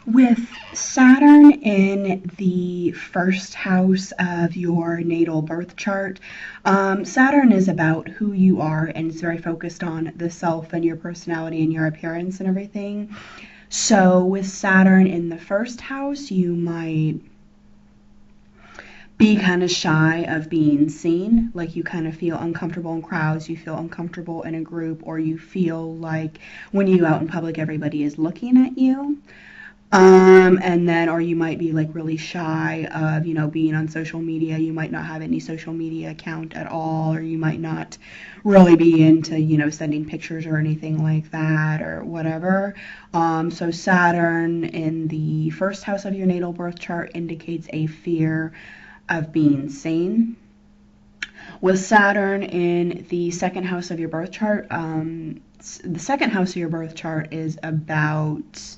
With Saturn in the first house of your natal birth chart, Saturn is about who you are and it's very focused on the self and your personality and your appearance and everything. So, with Saturn in the first house, you might be kind of shy of being seen, like you kind of feel uncomfortable in crowds, you feel uncomfortable in a group, or you feel like when you go out in public, everybody is looking at you. And then, or you might be like really shy of, being on social media. You might not have any social media account at all, or you might not really be into, sending pictures or anything like that or whatever. So Saturn in the first house of your natal birth chart indicates a fear of being seen. With Saturn in the second house of your birth chart, the second house of your birth chart is about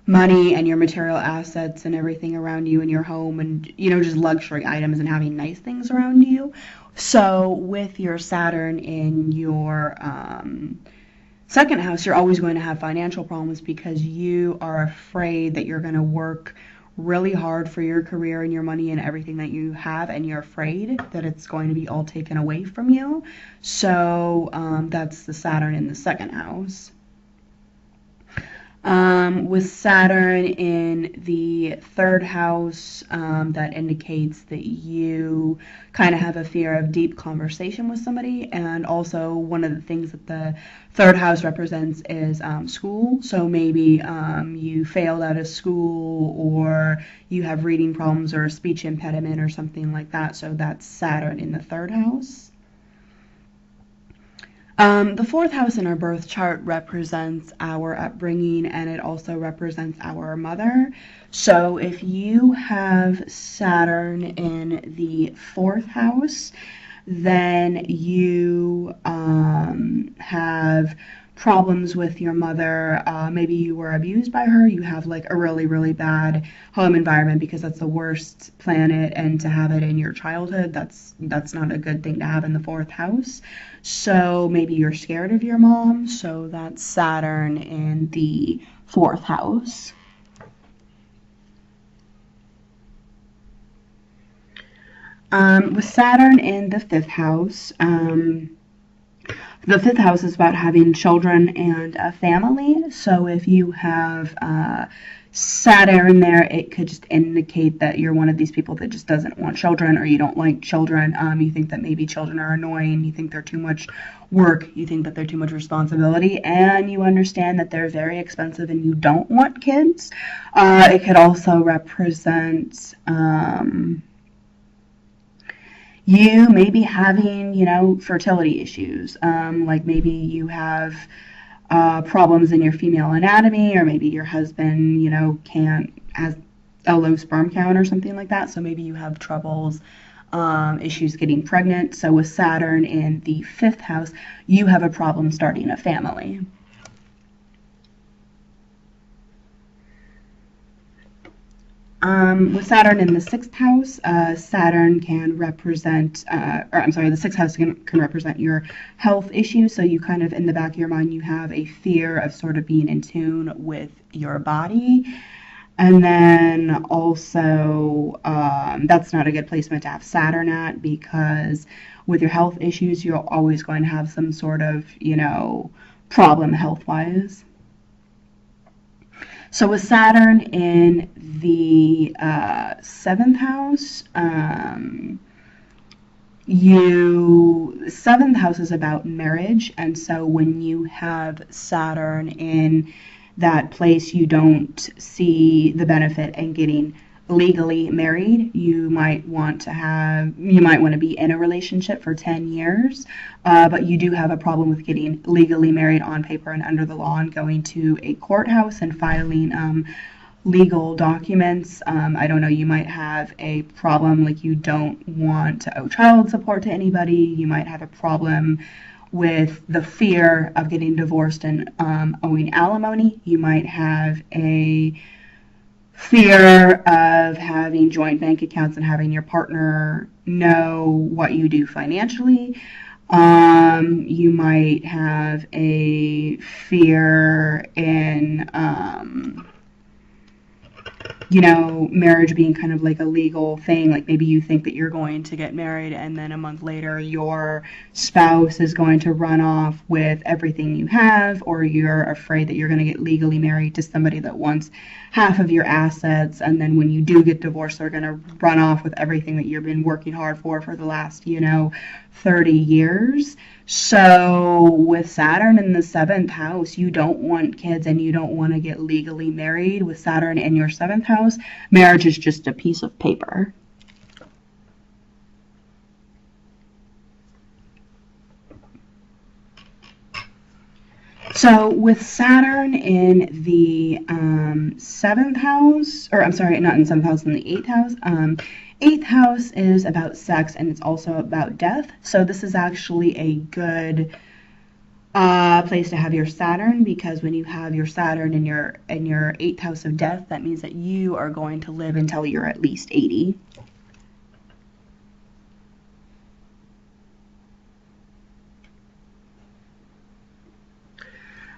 money and your material assets and everything around you in your home and, just luxury items and having nice things around you. So with your Saturn in your second house, you're always going to have financial problems because you are afraid that you're going to work really hard for your career and your money and everything that you have, and you're afraid that it's going to be all taken away from you. So that's the Saturn in the second house. With Saturn in the third house, that indicates that you kind of have a fear of deep conversation with somebody. And also, one of the things that the third house represents is school. So maybe you failed out of school, or you have reading problems or a speech impediment or something like that. So that's Saturn in the third house. The fourth house in our birth chart represents our upbringing, and it also represents our mother. So if you have Saturn in the fourth house, then you have problems with your mother. Maybe you were abused by her. You have like a really, really bad home environment, because that's the worst planet, and to have it in your childhood, that's not a good thing to have in the fourth house. So maybe you're scared of your mom. So that's Saturn in the fourth house. With Saturn in the fifth house, the fifth house is about having children and a family. So if you have Saturn there, it could just indicate that you're one of these people that just doesn't want children, or you don't like children. You think that maybe children are annoying. You think they're too much work. You think that they're too much responsibility, and you understand that they're very expensive and you don't want kids. It could also represent you maybe having, fertility issues. Like maybe you have problems in your female anatomy, or maybe your husband, has a low sperm count or something like that. So maybe you have troubles, issues getting pregnant. So with Saturn in the fifth house, you have a problem starting a family. With Saturn in the sixth house, Saturn can represent, the sixth house can represent your health issues. So you kind of, in the back of your mind, you have a fear of sort of being in tune with your body. And then also, that's not a good placement to have Saturn at, because with your health issues, you're always going to have some sort of, problem health-wise. So with Saturn in the seventh house, seventh house is about marriage, and so when you have Saturn in that place, you don't see the benefit in getting legally married. You might want to be in a relationship for 10 years, but you do have a problem with getting legally married on paper and under the law, and going to a courthouse and filing legal documents. I don't know, you might have a problem like you don't want to owe child support to anybody. You might have a problem with the fear of getting divorced and owing alimony. You might have a fear of having joint bank accounts and having your partner know what you do financially. You might have a fear in, marriage being kind of like a legal thing. Like maybe you think that you're going to get married and then a month later your spouse is going to run off with everything you have, or you're afraid that you're going to get legally married to somebody that wants half of your assets, and then when you do get divorced, they're going to run off with everything that you've been working hard for the last, 30 years. So with Saturn in the seventh house, you don't want kids and you don't want to get legally married. With Saturn in your seventh house, marriage is just a piece of paper. So with Saturn in the seventh house, or I'm sorry, not in the seventh house, in the eighth house. Eighth house is about sex and it's also about death. So this is actually a good place to have your Saturn, because when you have your Saturn in your eighth house of death, that means that you are going to live until you're at least 80.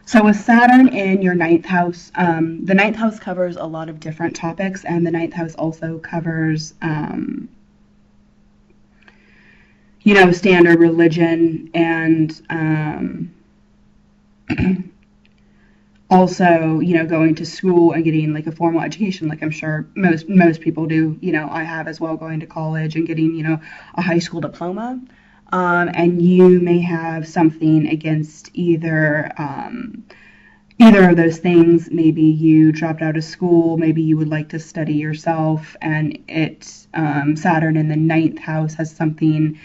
So with Saturn in your ninth house, the ninth house covers a lot of different topics, and the ninth house also covers, standard religion and also, going to school and getting like a formal education, like I'm sure most people do. I have as well, going to college and getting, a high school diploma. And you may have something against either of those things. Maybe you dropped out of school. Maybe you would like to study yourself, and Saturn in the ninth house has something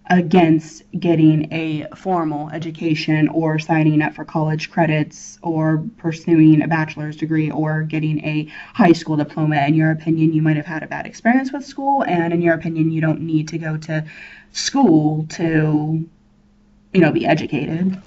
against getting a formal education or signing up for college credits or pursuing a bachelor's degree or getting a high school diploma. In your opinion, you might have had a bad experience with school, and in your opinion, you don't need to go to school to, be educated.